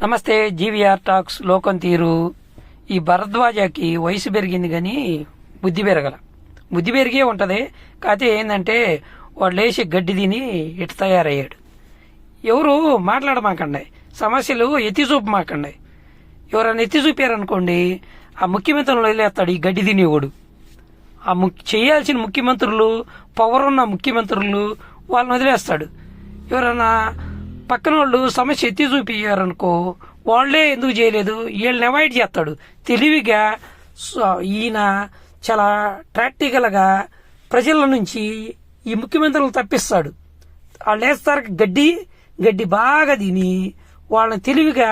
నమస్తే. GVR talks లోకం తీరు. ఈ భరద్వాజకి వయసు పెరిగింది కానీ బుద్ధి పెరగల. బుద్ధి పెరిగే ఉంటది. కాకపోతే ఏంటంటే వాడు లేచి గడ్డి తిని ఇటు తయారయ్యాడు. ఎవరు మాట్లాడమాకండి, సమస్యలు ఎత్తి చూపమాకండి. ఎవరైనా ఎత్తి చూపారనుకోండి, ఆ ముఖ్యమంత్రులు వదిలేస్తాడు ఈ గడ్డి తినేవాడు. ఆ చేయాల్సిన ముఖ్యమంత్రులు, పవర్ ఉన్న ముఖ్యమంత్రులు వాళ్ళని వదిలేస్తాడు. ఎవరైనా పక్కన వాళ్ళు సమస్య ఎత్తి చూపించారనుకో, వాళ్లే ఎందుకు చేయలేదు వీళ్ళని అవాయిడ్ చేస్తాడు. తెలివిగా ఈయన చాలా ప్రాక్టికల్గా ప్రజల నుంచి ఈ ముఖ్యమంత్రులను తప్పిస్తాడు. వాళ్ళు వేస్తారు గడ్డి బాగా తిని వాళ్ళని తెలివిగా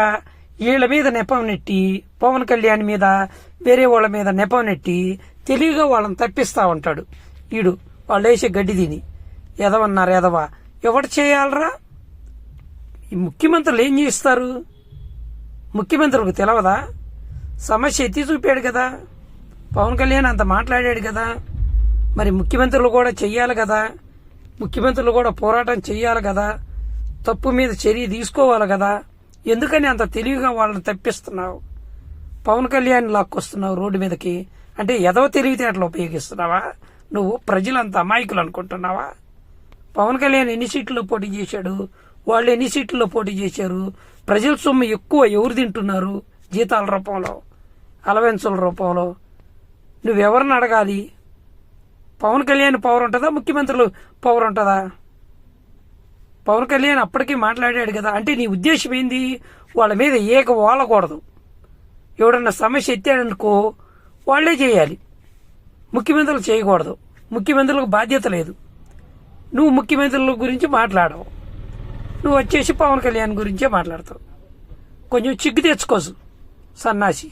వీళ్ళ మీద నెపం నెట్టి, పవన్ కళ్యాణ్ మీద వేరే వాళ్ళ మీద నెపం నెట్టి తెలివిగా వాళ్ళని తప్పిస్తా ఉంటాడు. ఈడు వాళ్ళు వేసే గడ్డి తిని ఎదవన్నారు. ఎదవా ఎవడు చేయాలరా? ఈ ముఖ్యమంత్రులు ఏం చేస్తారు? ముఖ్యమంత్రులకు తెలవదా? సమస్య ఎత్తి చూపాడు కదా, పవన్ కళ్యాణ్ అంత మాట్లాడాడు కదా, మరి ముఖ్యమంత్రులు కూడా చెయ్యాలి కదా, ముఖ్యమంత్రులు కూడా పోరాటం చెయ్యాలి కదా, తప్పు మీద చర్య తీసుకోవాలి కదా. ఎందుకని అంత తెలివిగా వాళ్ళని తప్పిస్తున్నావు? పవన్ కళ్యాణ్ లాక్కొస్తున్నావు రోడ్డు మీదకి అంటే ఎదవ తెలివితేటలు ఉపయోగిస్తున్నావా? నువ్వు ప్రజలంత అమాయకులు అనుకుంటున్నావా? పవన్ కళ్యాణ్ ఎన్ని సీట్లలో పోటీ చేశాడు? వాళ్ళు ఎన్ని సీట్లలో పోటీ చేశారు? ప్రజల సొమ్ము ఎక్కువ ఎవరు తింటున్నారు? జీతాల రూపంలో, అలవెన్సుల రూపంలో. నువ్వెవరిని అడగాలి? పవన్ కళ్యాణ్ పవర్ ఉంటుందా, ముఖ్యమంత్రులు పవర్ ఉంటుందా? పవన్ కళ్యాణ్ అప్పటికీ మాట్లాడాడు కదా. అంటే నీ ఉద్దేశం ఏంది? వాళ్ళ మీద ఏక వాలకూడదు. ఎవడన్నా సమస్య ఎత్తాడనుకో వాళ్లే చేయాలి, ముఖ్యమంత్రులు చేయకూడదు. ముఖ్యమంత్రులకు బాధ్యత లేదు. నువ్వు ముఖ్యమంత్రుల గురించి మాట్లాడవు, నువ్వు వచ్చేసి పవన్ కళ్యాణ్ గురించే మాట్లాడతావు. కొంచెం చిగ్గు తెచ్చుకోసు సన్నాసి.